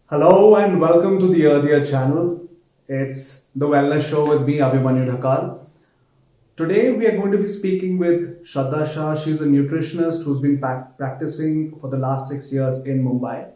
Hello and welcome to the Earthier channel. It's the wellness show with me, Abhimanyu Dhakal. Today we are going to be speaking with Shraddha Shah. She's a nutritionist who's been practicing for the last 6 years in Mumbai.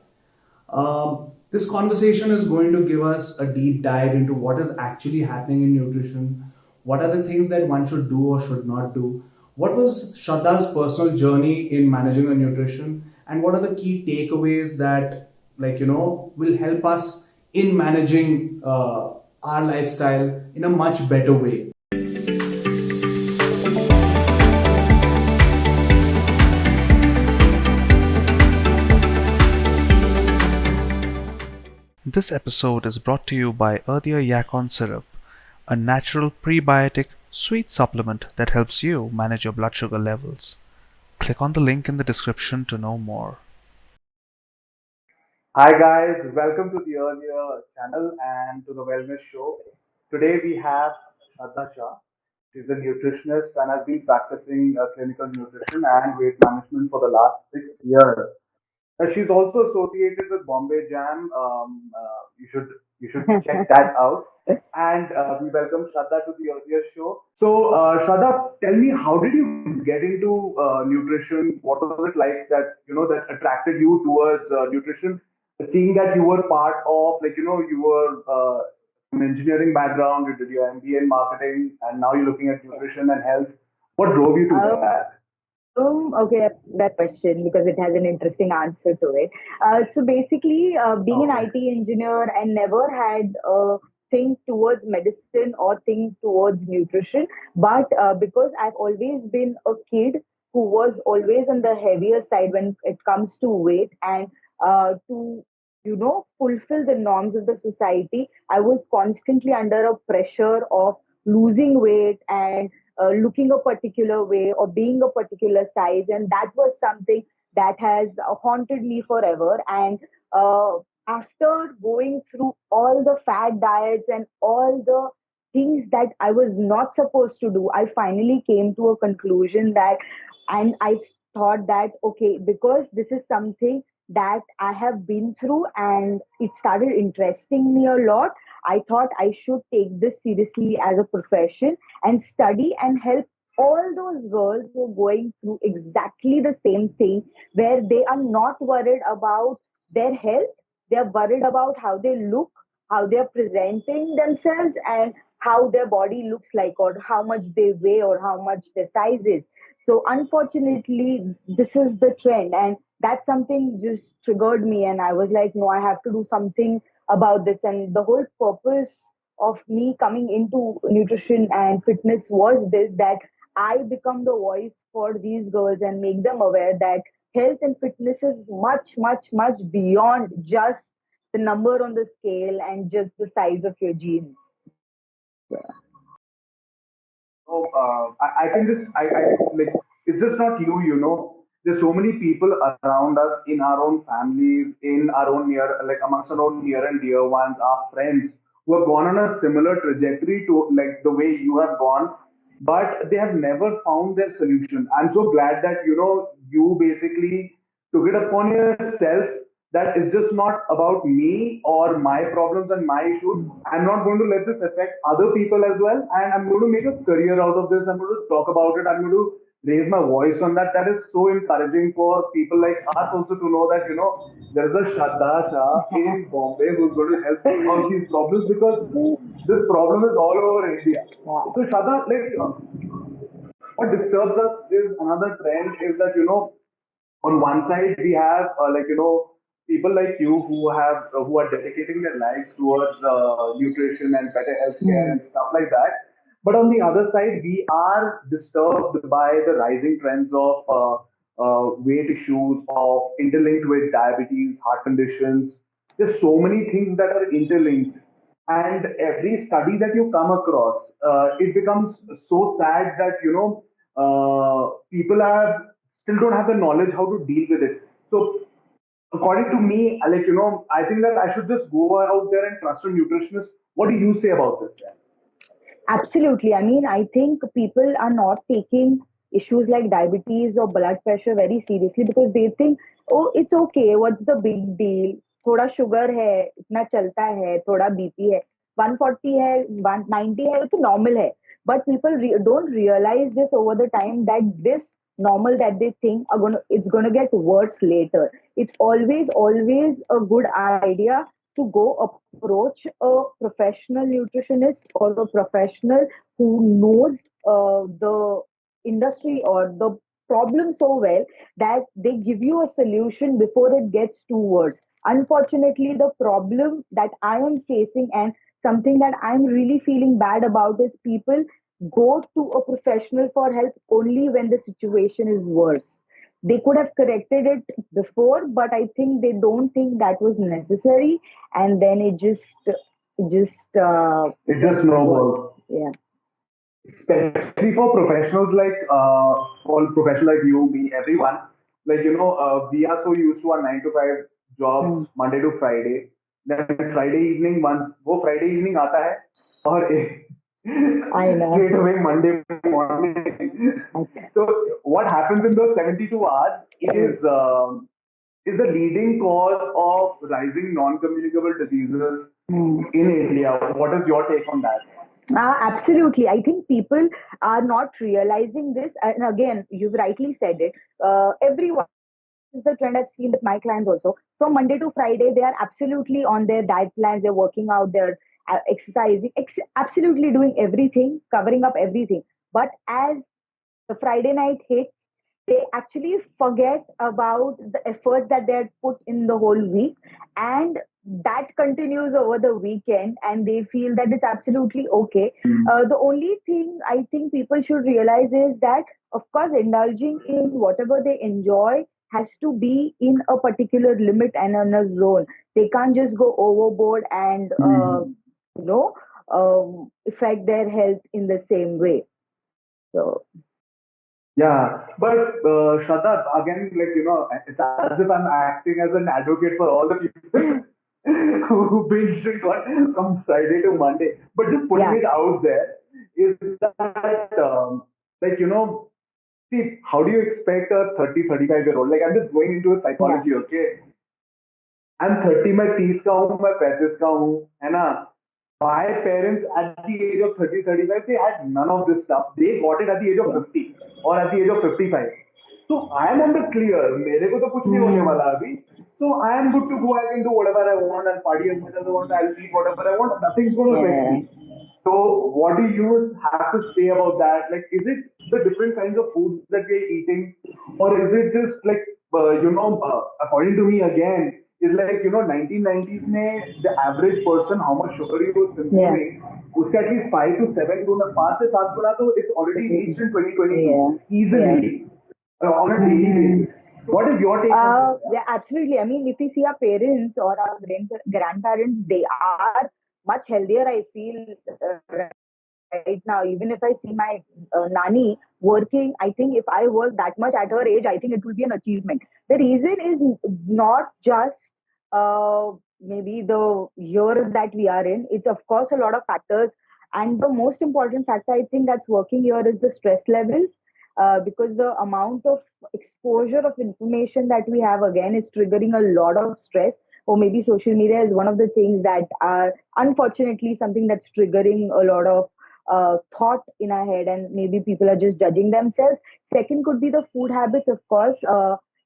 This conversation is going to give us a deep dive into what is actually happening in nutrition, what are the things that one should do or should not do, what was Shraddha's personal journey in managing her nutrition, and what are the key takeaways that, will help us in managing our lifestyle in a much better way. This episode is brought to you by Earthier On syrup, a natural prebiotic sweet supplement that helps you manage your blood sugar levels. Click on the link in the description to know more. Hi guys, welcome to the Earthier channel and to the wellness show. Today we have Shraddha Shah. She's a nutritionist and has been practicing clinical nutrition and weight management for the last 6 years. She's also associated with Bombay Jam. You should check that out. And we welcome Shraddha to the earlier show. So, Shraddha, tell me, how did you get into nutrition? What was it like that attracted you towards nutrition? Seeing that you were part of, you were an engineering background, you did your MBA in marketing, and now you're looking at nutrition and health. What drove you to that? Okay, that question because it has an interesting answer to it. So basically, being an Okay. IT engineer and never had a thing towards medicine or thing towards nutrition, but because I've always been a kid who was always on the heavier side when it comes to weight and to fulfill the norms of the society, I was constantly under a pressure of losing weight and looking a particular way or being a particular size, and that was something that has haunted me forever. And uh, after going through all the fat diets and all the things that I was not supposed to do, I finally came to a conclusion that, and I thought that, okay, because this is something that I have been through and it started interesting me a lot, I thought I should take this seriously as a profession and study and help all those girls who are going through exactly the same thing, where they are not worried about their health, they are worried about how they look, how they are presenting themselves, and how their body looks like, or how much they weigh, or how much their size is. So unfortunately, this is the trend, and that's something just triggered me, and I was like, no, I have to do something about this. And the whole purpose of me coming into nutrition and fitness was this, that I become the voice for these girls and make them aware that health and fitness is much, much, much beyond just the number on the scale and just the size of your jeans. So I can just I like it's just not you. There's so many people around us in our own families, in our own amongst our own near and dear ones, our friends who have gone on a similar trajectory to like the way you have gone, but they have never found their solution. I'm so glad that you basically took it upon yourself that it's just not about me or my problems and my issues. I'm not going to let this affect other people as well. And I'm going to make a career out of this. I'm going to talk about it. I'm going to raise my voice on that. That is so encouraging for people like us also to know that, there's a Shraddha Shah in Bombay who's going to help solve these problems because this problem is all over India. Yeah. So Shraddha, what disturbs us is another trend is that, on one side we have people like you who are dedicating their lives towards nutrition and better healthcare Hmm. and stuff like that, but on the other side we are disturbed by the rising trends of weight issues of interlinked with diabetes, heart conditions. There's so many things that are interlinked, and every study that you come across, it becomes so sad that people have still don't have the knowledge how to deal with it. So according to me, I think that I should just go out there and trust a nutritionist. What do you say about this? Absolutely. I mean, I think people are not taking issues like diabetes or blood pressure very seriously because they think, oh, it's okay. What's the big deal? थोड़ा sugar है, इतना चलता है, थोड़ा BP है, 140 है, 190 है, तो नॉर्मल है. But people don't realize this over the time, that this normal that they think are gonna it's gonna get worse later. It's always a good idea to go approach a professional nutritionist or a professional who knows the industry or the problem so well that they give you a solution before it gets too worse. Unfortunately, the problem that I am facing and something that I'm really feeling bad about is people go to a professional for help only when the situation is worse. They could have corrected it before, but I think they don't think that was necessary, and then it just It gets just worse. snowballs. Yeah. Especially for professionals like all professionals like you, me, everyone. Like we are so used to our 9 to 5 jobs, Hmm. Monday to Friday. Then Friday evening, वो Friday evening आता है और I know. straight away Monday morning. Okay. So what happens in those 72 hours Hmm. is the leading cause of rising non-communicable diseases Hmm. in India. What is your take on that? Absolutely. I think people are not realizing this. And again, you've rightly said it. Everyone, this is the trend I've seen with my clients also. From Monday to Friday, they are absolutely on their diet plans, they're working out, they're exercising, absolutely doing everything, covering up everything. But as the Friday night hits, they actually forget about the efforts that they had put in the whole week, and that continues over the weekend, and they feel that it's absolutely okay. The only thing I think people should realize is that, of course, indulging in whatever they enjoy has to be in a particular limit and in a zone. They can't just go overboard and you know affect their health in the same way. So Yeah, but Shraddha, again, like it's as if I'm acting as an advocate for all the people who binge drink on from Friday to Monday. But just putting yeah. it out there is that, like see, how do you expect a 30, 35-year-old? Like I'm just going into a Yeah. psychology, okay? I'm 30, मैं 30 का हूँ, मैं 35 का हूँ, है ना? My parents at the age of 30, 35, they had none of this stuff. They got it at the age of Yeah. 50 or at the age of 55. So I am on the clear. मेरे को तो कुछ नहीं होने Hmm. वाला अभी. So I am good to go. I can do whatever I want and party as much as I want. I'll eat whatever I want. Nothing's going to affect Yeah. me. So what do you have to say about that? Like, is it the different kinds of foods that we're eating, or is it just like according to me again, is like 1990s में the average person how much sugar he was Yeah. consuming, उसका at least 5 to 7 गुना 5 से 7 गुना तो it's already reached in 2022 Yeah. Yeah. easily on a daily Hmm. basis. What is your take on this? Yeah, absolutely. I mean, if we see our parents or our grandparents, they are much healthier, I feel, right now. Even if I see my nani working, I think if I work that much at her age, I think it will be an achievement. The reason is not just maybe the year that we are in. It's of course a lot of factors, and the most important factor I think that's working here is the stress levels. Because the amount of exposure of information that we have again is triggering a lot of stress, or maybe social media is one of the things that are unfortunately something that's triggering a lot of thought in our head, and maybe people are just judging themselves. Second could be the food habits, of course.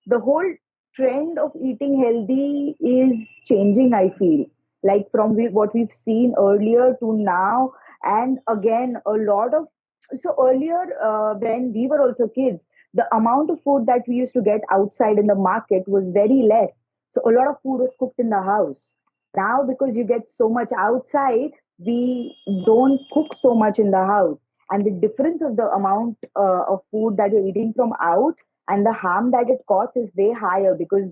The whole trend of eating healthy is changing, I feel, like from what we've seen earlier to now. And again, a lot of, so earlier, when we were also kids, the amount of food that we used to get outside in the market was very less. So a lot of food was cooked in the house. Now, because you get so much outside, we don't cook so much in the house. And the difference of the amount of food that you're eating from out and the harm that it causes is way higher, because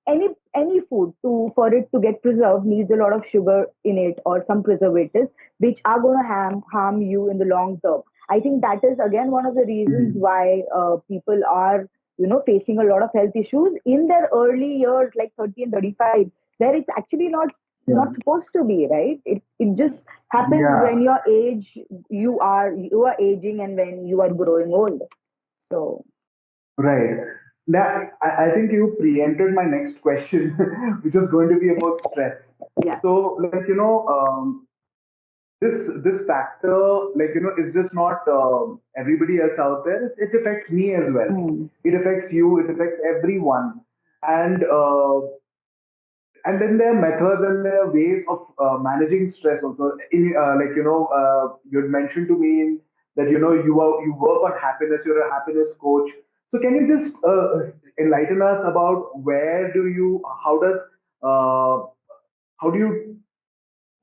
any food to for it to get preserved needs a lot of sugar in it or some preservatives which are going to harm you in the long term. I think that is again one of the reasons why people are facing a lot of health issues in their early years, like 30 and 35, where it's actually not supposed to be, right? It just happens when Yeah, your age, you are aging and when you are growing old. So right. I think you preempted my next question, which is going to be about stress. Yeah. So, this this factor, is just not everybody else out there. It affects me as well. Mm. It affects you. It affects everyone. And then there are methods and there are ways of managing stress also. You had mentioned to me that you work on happiness. You're a happiness coach. So can you just enlighten us about where do you uh, how do you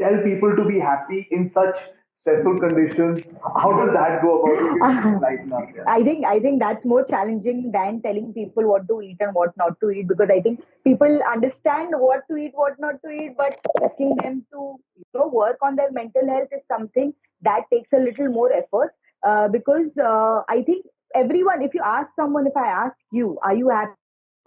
tell people to be happy in such stressful conditions? How does that go about? If you can just enlighten us, yeah. I think that's more challenging than telling people what to eat and what not to eat, because I think people understand what to eat, what not to eat, but asking them to work on their mental health is something that takes a little more effort. Because I think everyone, if you ask someone, if I ask you, are you happy?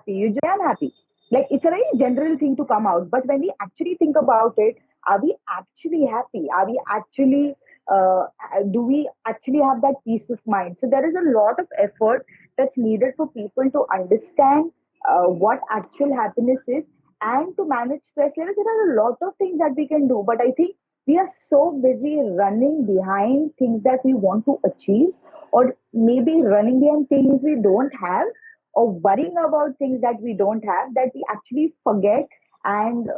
You just say, I am happy. Like, it's a very general thing to come out, but when we actually think about it, are we actually happy? Are we actually uh, do we actually have that peace of mind? So there is a lot of effort that's needed for people to understand what actual happiness is, and to manage stress levels. There are a lot of things that we can do, but I think we are so busy running behind things that we want to achieve, or maybe running behind things we don't have, or worrying about things that we don't have, that we actually forget, and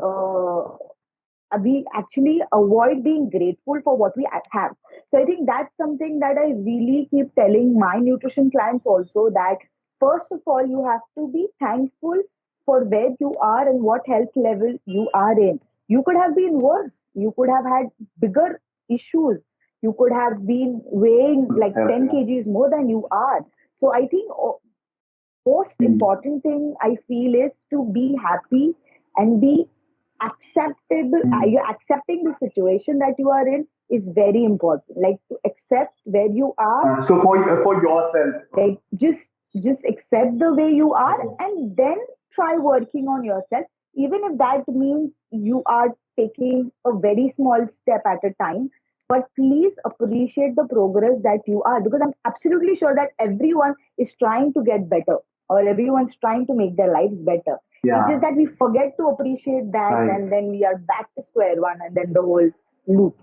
we actually avoid being grateful for what we have. So I think that's something that I really keep telling my nutrition clients also, that first of all, you have to be thankful for where you are and what health level you are in. You could have been worse. You could have had bigger issues. You could have been weighing like 10 kgs more than you are. So I think most important thing I feel is to be happy and be acceptable. You're accepting the situation that you are in is very important. Like, to accept where you are, So for yourself. like, just accept the way you are, and then try working on yourself, even if that means you are taking a very small step at a time. But please appreciate the progress that you are, because I'm absolutely sure that everyone is trying to get better, or everyone's trying to make their lives better. It's just Yeah. that we forget to appreciate that, Right. and then we are back to square one, and then the whole loop.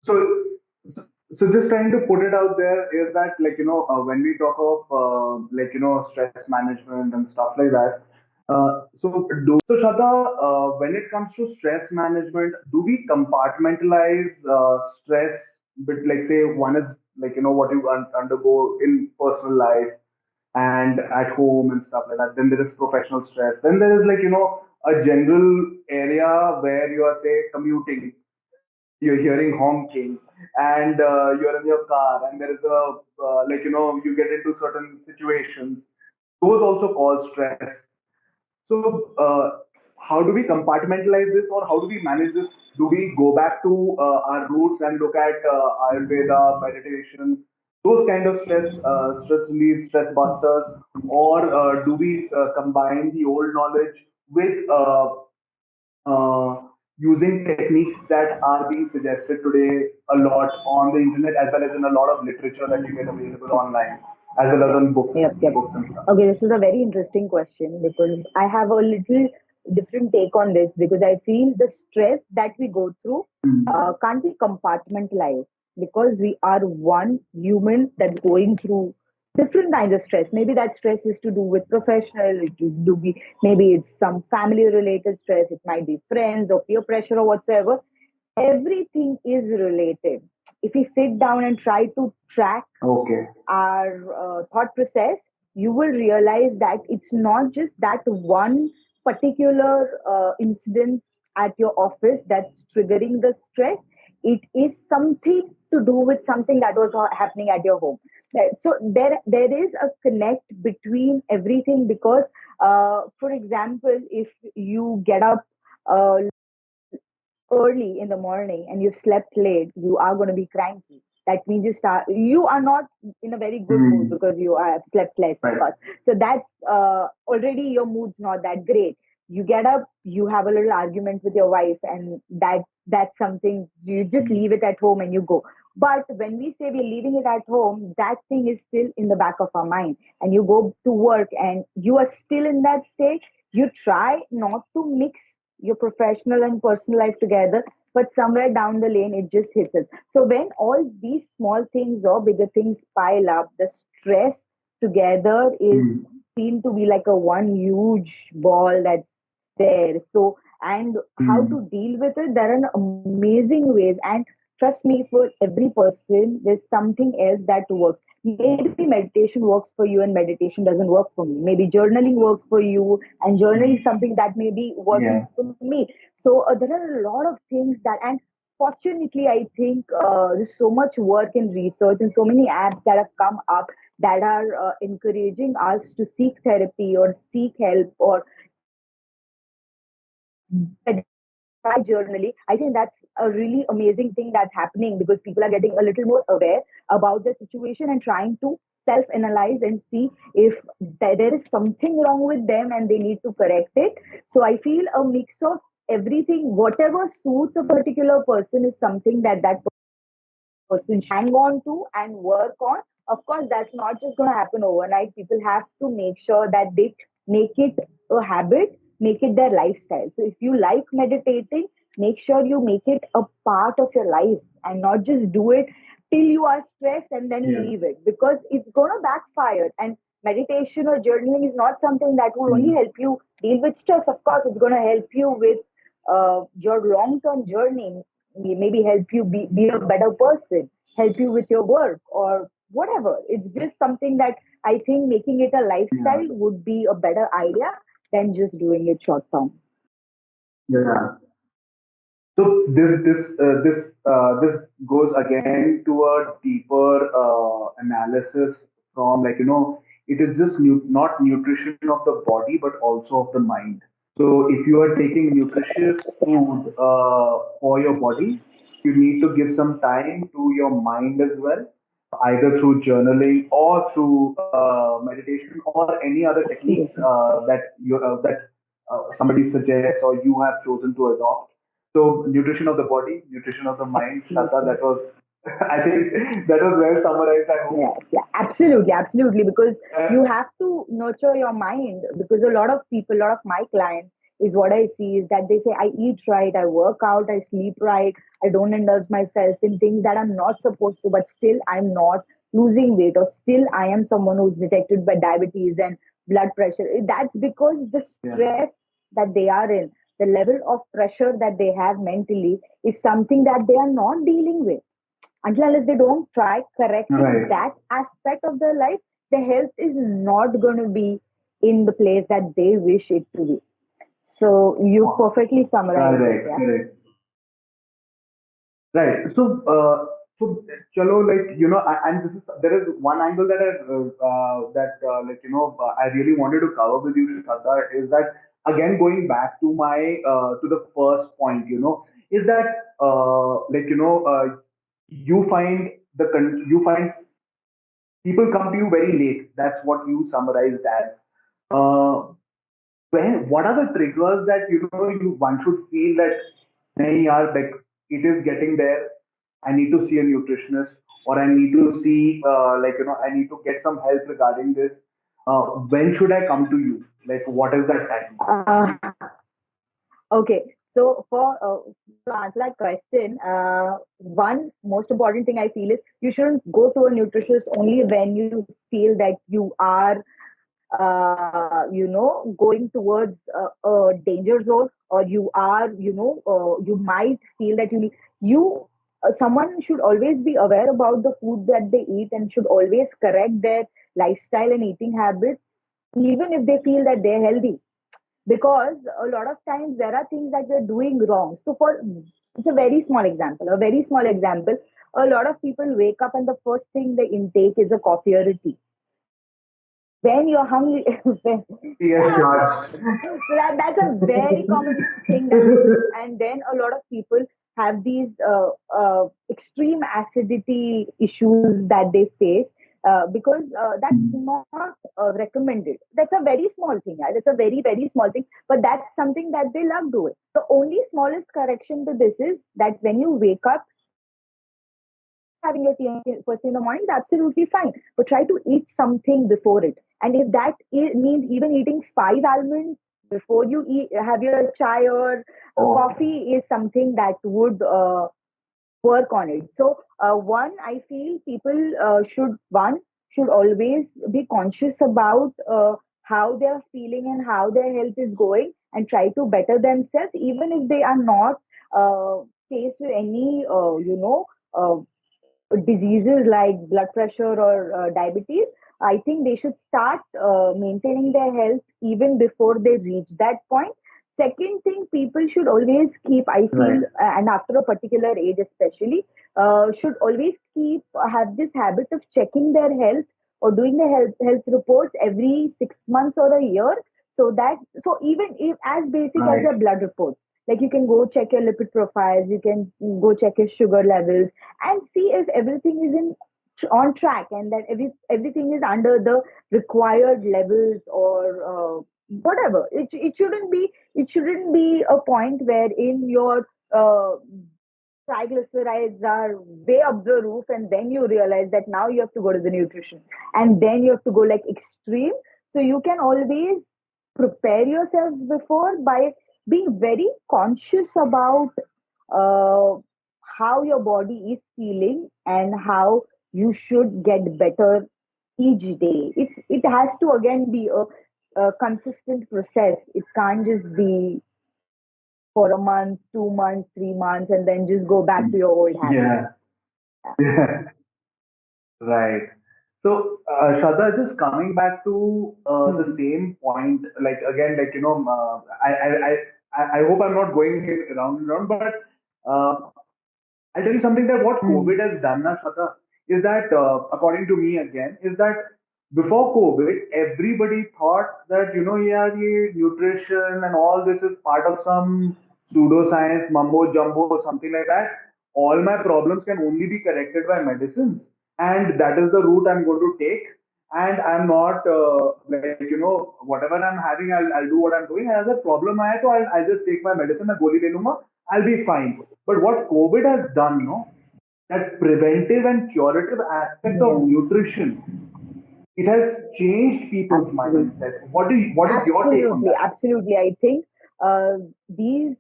So, so just trying to put it out there is that, when we talk of stress management and stuff like that. Shraddha, when it comes to stress management, do we compartmentalize stress? But like, say one is what you undergo in personal life and at home and stuff like that. Then there is professional stress. Then there is a general area where you are, say, commuting, you're hearing honking, and you're in your car, and there is you get into certain situations. Those also cause stress. So, how do we compartmentalize this, or how do we manage this? Do we go back to our roots and look at Ayurveda, meditation, those kind of stress relief, stress busters, or do we combine the old knowledge with uh, using techniques that are being suggested today a lot on the internet, as well as in a lot of literature that you get available online, as well as Yep, on books, yep, yep. books and stuff. Okay, this is a very interesting question, because I have a little different take on this, because I feel the stress that we go through can't be compartmentalized, because we are one human that's going through different kinds of stress. Maybe that stress is to do with professional, it could do be, maybe it's some family related stress, it might be friends or peer pressure or whatsoever. Everything is related. If we sit down and try to track Okay. our thought process, you will realize that it's not just that one particular incident at your office that's triggering the stress. It is something to do with something that was happening at your home. So there is a connect between everything, because, for example, if you get up uh, early in the morning and you've slept late, you are going to be cranky. That means you are not in a very good mood, because you have slept less, of Right. course. So that's already your mood's not that great. You get up, you have a little argument with your wife, and that's something, you just leave it at home and you go. But when we say we're leaving it at home, that thing is still in the back of our mind. And you go to work and you are still in that state. You try not to mix your professional and personal life together, but somewhere down the lane, it just hits us. So when all these small things or bigger things pile up, the stress together is Mm. seen to be like a one huge ball that's there. So, and how Mm. to deal with it, there are amazing ways. And trust me, for every person, there's something else that works. Maybe meditation works for you and meditation doesn't work for me. Maybe journaling works for you and journaling is something that maybe wasn't Yeah. for me. So there are a lot of things that, and fortunately, I think there's so much work and research and so many apps that have come up that are encouraging us to seek therapy or seek help or meditate or try journaling. I think that's a really amazing thing that's happening because people are getting a little more aware about the situation and trying to self analyze and see if there is something wrong with them and they need to correct it. So I feel a mix of everything, whatever suits a particular person is something that that person should hang on to and work on. Of course, that's not just going to happen overnight. People have to make sure that they make it a habit, make it their lifestyle. So if you like meditating, make sure you make it a part of your life and not just do it till you are stressed and then Yeah. leave it because it's going to backfire. And meditation or journaling is not something that will only Mm. help you deal with stress. Of course, it's going to help you with your long term journey, maybe help you be a better person, help you with your work or whatever. It's just something that I think making it a Yeah. lifestyle would be a better idea than just doing it short term. Yeah. So this goes again to a deeper analysis from, like, it is just not nutrition of the body but also of the mind. So if you are taking nutritious food for your body, you need to give some time to your mind as well, either through journaling or through meditation or any other techniques Absolutely. that somebody suggests or you have chosen to adopt. So nutrition of the body, nutrition of the mind, Shraddha, Absolutely. that was, I think that was well summarized, I hope. Yeah, yeah, absolutely, absolutely. Because you Uh, have to nurture your mind. Because a lot of people, a lot of my clients, is what I see is that they say, I eat right, I work out, I sleep right, I don't indulge myself in things that I'm not supposed to, but still I'm not losing weight, or still I am someone who's detected by diabetes and blood pressure. That's because the yeah. stress that they are in, the level of pressure that they have mentally, is something that they are not dealing with until unless they don't try correcting Right. that aspect of their life, their health is not going to be in the place that they wish it to be. So you perfectly summarized it. Correct. Yeah. Correct. Right. So, chalo, like, and this is, there is one angle that I really wanted to cover with you, Shraddha, is that, again, going back to to the first point, is that, you find you find people come to you very late. That's what you summarized as. Uh, what are the triggers that, you one should feel that, nahi yaar, like, it is getting there, I need to see a nutritionist, or I need to see, I need to get some help regarding this. When should I come to you? Like, what is that time? Uh, okay. So for to answer that question, one most important thing I feel is you shouldn't go to a nutritionist only when you feel that you are going towards a danger zone, or you are, you might feel that you, someone should always be aware about the food that they eat and should always correct their lifestyle and eating habits, even if they feel that they're healthy. Because a lot of times there are things that we're doing wrong. So for it's a very small example, a lot of people wake up and the first thing they intake is a coffee or a tea when you're hungry. Yes, Yeah. George. So that's a very common thing that we do. And then a lot of people have these extreme acidity issues that they face because that's not recommended. That's a very small thing. Yeah? That's a very, very small thing. But that's something that they love doing. The only smallest correction to this is that when you wake up, having your tea first thing in the morning, it's absolutely fine. But try to eat something before it. And if that means even eating 5 almonds before you have your chai or Oh, coffee, is something that would work on it. So, one, I feel people should always be conscious about how they're feeling and how their health is going, and try to better themselves, even if they are not faced with any, diseases like blood pressure or diabetes. I think they should start maintaining their health even before they reach that point. Second thing, people should always keep, I feel, right, and after a particular age especially, should always have this habit of checking their health or doing the health reports every 6 months or a year. So that, so even if as basic as right, a blood report, like you can go check your lipid profiles, you can go check your sugar levels, and see if everything is in on track, and that everything is under the required levels, or whatever. It shouldn't be a point where in your triglycerides are way up the roof, and then you realize that now you have to go to the nutrition, and then you have to go like extreme. So you can always prepare yourselves before by being very conscious about uh, how your body is feeling and how you should get better each day. It has to again be a consistent process. It can't just be for a month, 2 months, 3 months, and then just go back to your old habits. yeah, yeah, right. So, Shraddha, just coming back to the Hmm. same point, like again, like I hope I'm not going around and around, but uh, I'll tell you something that what Hmm. COVID has done, na, Shraddha, is that, according to me again, is that before COVID, everybody thought that, yeah, the nutrition and all this is part of some pseudoscience, mumbo jumbo, or something like that. All my problems can only be corrected by medicines. And that is the route I'm going to take. And I'm not, like, whatever I'm having, I'll do what I'm doing. And as a problem I have, so I'll just take my medicine, मैं गोली ले लूंगा, I'll be fine. But what COVID has done, no, that preventive and curative aspect of Yeah, nutrition, it has changed people's absolutely. mindset. What is your take on Absolutely, that? absolutely. I think these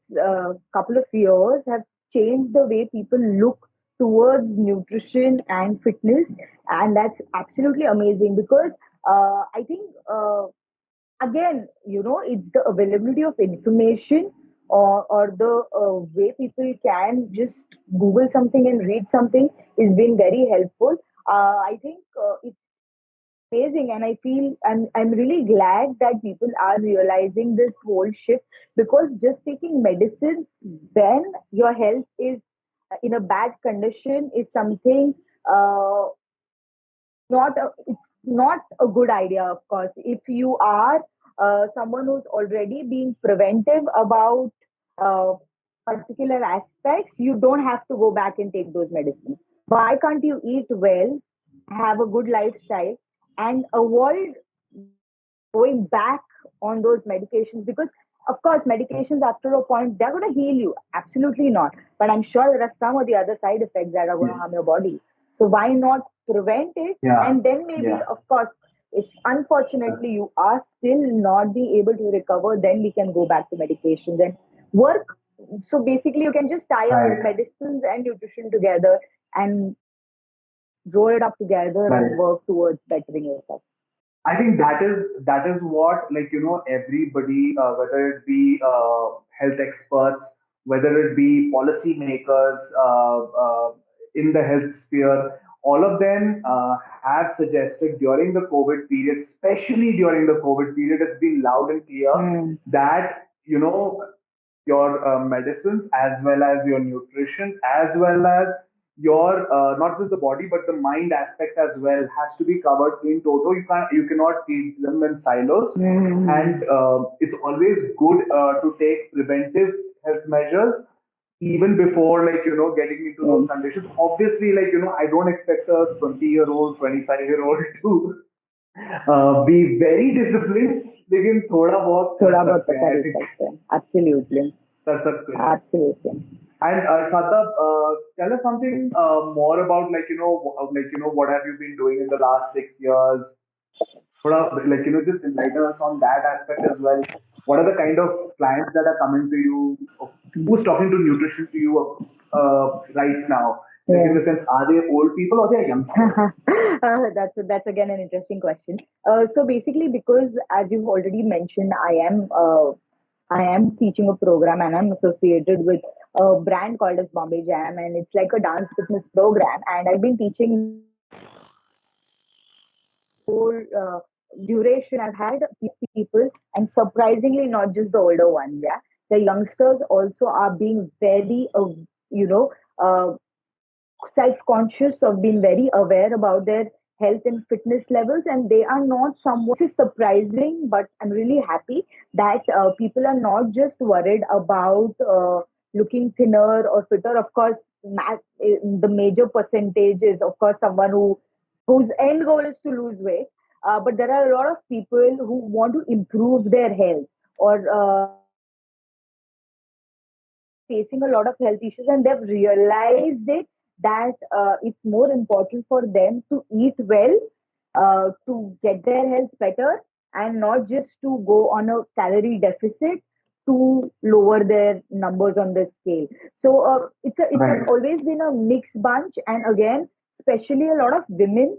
couple of years have changed the way people look towards nutrition and fitness, and that's absolutely amazing because I think again, it's the availability of information, or the way people can just Google something and read something is been very helpful. I think it's amazing, and I feel I'm really glad that people are realizing this whole shift, because just taking medicine when your health is in a bad condition is something uh, it's not a good idea. Of course, if you are someone who's already being preventive about uh, particular aspects, you don't have to go back and take those medicines. Why can't you eat well, have a good lifestyle, and avoid going back on those medications? Because of course medications after a point they're going to heal you, absolutely not, but I'm sure there are some of the other side effects that are going to harm your body. So why not prevent it? Yeah, And then maybe, yeah, of course, if unfortunately you are still not being able to recover, then we can go back to medications and work. So basically you can just tie up right, medicines and nutrition together and roll it up together and right. work towards bettering yourself. I think that is what, like, everybody, whether it be health experts, whether it be policy makers in the health sphere, all of them have suggested during the COVID period, especially during the COVID period, it's been loud and clear Hmm. that your medicines, as well as your nutrition, as well as your not just the body but the mind aspect as well, has to be covered in toto. You cannot treat them in silos. And Hmm. it's always good to take preventive health measures even before, like, getting into those Hmm. conditions. Obviously, like, I don't expect a 20-year-old, 25-year-old to be very disciplined, लेकिन थोड़ा बहुत कर थोड़ा बहुत तो सकते हैं, कर I ही think. सकते हैं. Absolutely. कर सकते हैं. Absolutely. And Shraddha, tell us something more about what have you been doing in the last 6 years? Just enlighten us on that aspect as well. What are the kind of clients that are coming to you? Who's talking to nutrition to you right now? Like in Yeah. the sense, are they old people or they are youngsters? That's again an interesting question. So basically, because as you've already mentioned, I am teaching a program and I'm associated with a brand called as Bombay Jam, and it's like a dance fitness program. And I've been teaching whole duration. I've had people, and surprisingly, not just the older ones. Yeah, the youngsters also are being very, you know, uh, self-conscious of being very aware about their health and fitness levels, and they are not someone, which is surprising, but I'm really happy that people are not just worried about looking thinner or fitter. Of course, the major percentage is of course someone whose end goal is to lose weight, but there are a lot of people who want to improve their health, or facing a lot of health issues, and they've realized it that it's more important for them to eat well, to get their health better, and not just to go on a calorie deficit to lower their numbers on the scale. So it's Right. always been a mixed bunch, and again, especially a lot of women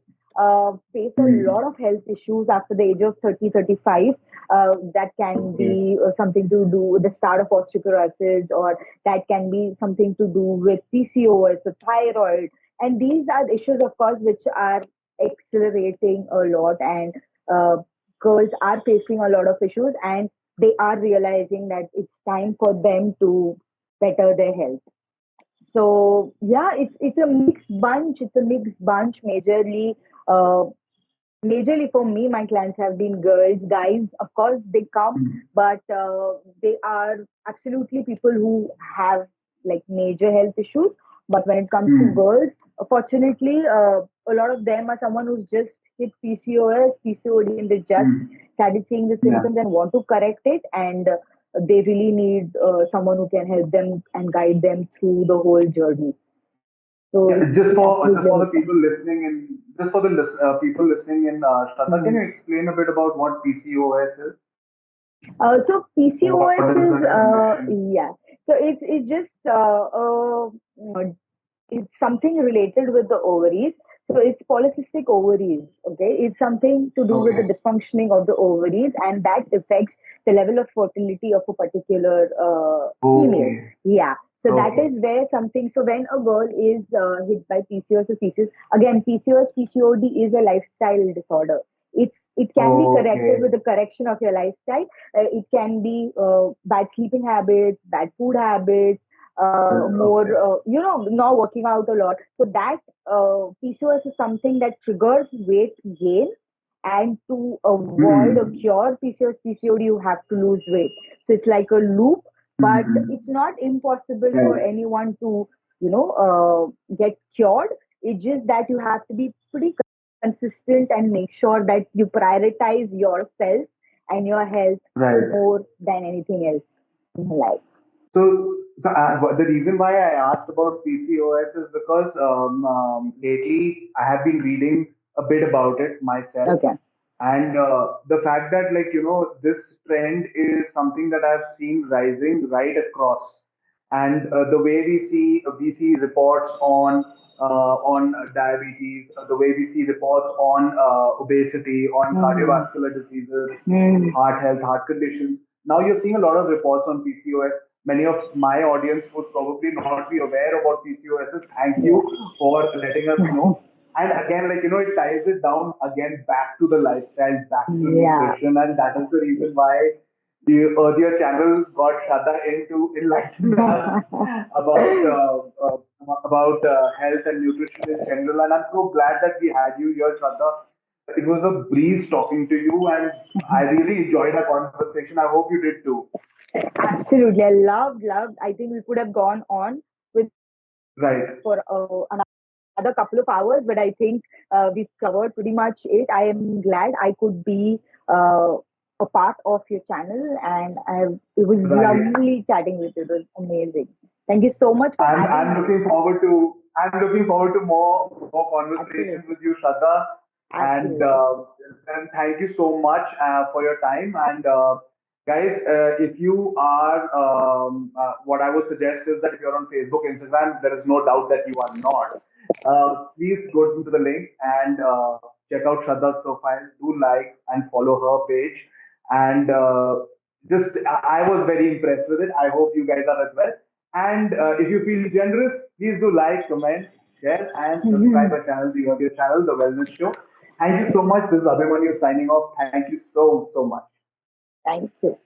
face a Hmm. lot of health issues after the age of 30, 35. That can Okay. be something to do with the start of osteoporosis, or that can be something to do with PCOS, the thyroid. And these are issues, of course, which are accelerating a lot. And uh, girls are facing a lot of issues, and they are realizing that it's time for them to better their health. So yeah, it's a mixed bunch. It's a mixed bunch. Uh, Majorly for me, my clients have been girls. Guys, of course, they come, Hmm. but they are absolutely people who have like major health issues. But when it comes to Hmm. girls, fortunately, a lot of them are someone who's just hit PCOS, PCOD, and they just Hmm. started seeing the Yeah. symptoms and want to correct it. And they really need someone who can help them and guide them through the whole journey. So Yeah, it's just absolutely for a the mix. people listening in, just for the people listening in, Shraddha, can you explain a bit about what PCOS is? So What PCOS is is the condition? yeah. So it's just it's something related with the ovaries. So it's polycystic ovaries. Okay, it's something to do with the Okay. dysfunctioning of the ovaries, and that affects the level of fertility of a particular female. Okay. Yeah. So that Okay. is where something. So when a girl is hit by PCOS or PCOS, again PCOS PCOD is a lifestyle disorder. It can be corrected with Okay. the correction of your lifestyle. It can be bad sleeping habits, bad food habits, more, Okay. not working out a lot. So that PCOS is something that triggers weight gain, and to avoid or Hmm. cure PCOS, PCOD, you have to lose weight. So it's like a loop, but it's Hmm. not impossible for Right. anyone to, get cured. It's just that you have to be pretty consistent and make sure that you prioritize yourself and your health Right. more than anything else in your life. The reason why I asked about PCOS is because lately I have been reading a bit about it myself, Okay. and the fact that this trend is something that I've seen rising right across, and the way we see reports on diabetes, the way we see reports on obesity, on Mm. cardiovascular diseases, Mm. heart health, heart conditions. Now you're seeing a lot of reports on PCOS. Many of my audience would probably not be aware about PCOS. Thank you for letting us Yeah. know. And again, it ties it down again back to the lifestyle, back to Yeah. nutrition, and that is the reason why the earlier channel got Shraddha in to enlighten us about health and nutrition in general. And I'm so glad that we had you here, Shraddha. It was a breeze talking to you, and I really enjoyed our conversation. I hope you did too. Absolutely. I loved. I think we could have gone on with Right. for another couple of hours, but I think we've covered pretty much it. I am glad I could be uh, a part of your channel, and it was Right. lovely chatting with you. It was amazing. Thank you so much for I'm having me. looking forward to more conversations Absolutely. with you, Shraddha. Absolutely. And thank you so much for your time. And guys, if you are, what I would suggest is that if you're on Facebook, Instagram, there is no doubt that you are not. Please go into the link and check out Shraddha's profile. Do like and follow her page. And just, I was very impressed with it. I hope you guys are as well. And if you feel generous, please do like, comment, share, and subscribe our channel, the audio channel, The Wellness Show. Thank you so much. This is Abhimanyu signing off. Thank you so much. Thank you.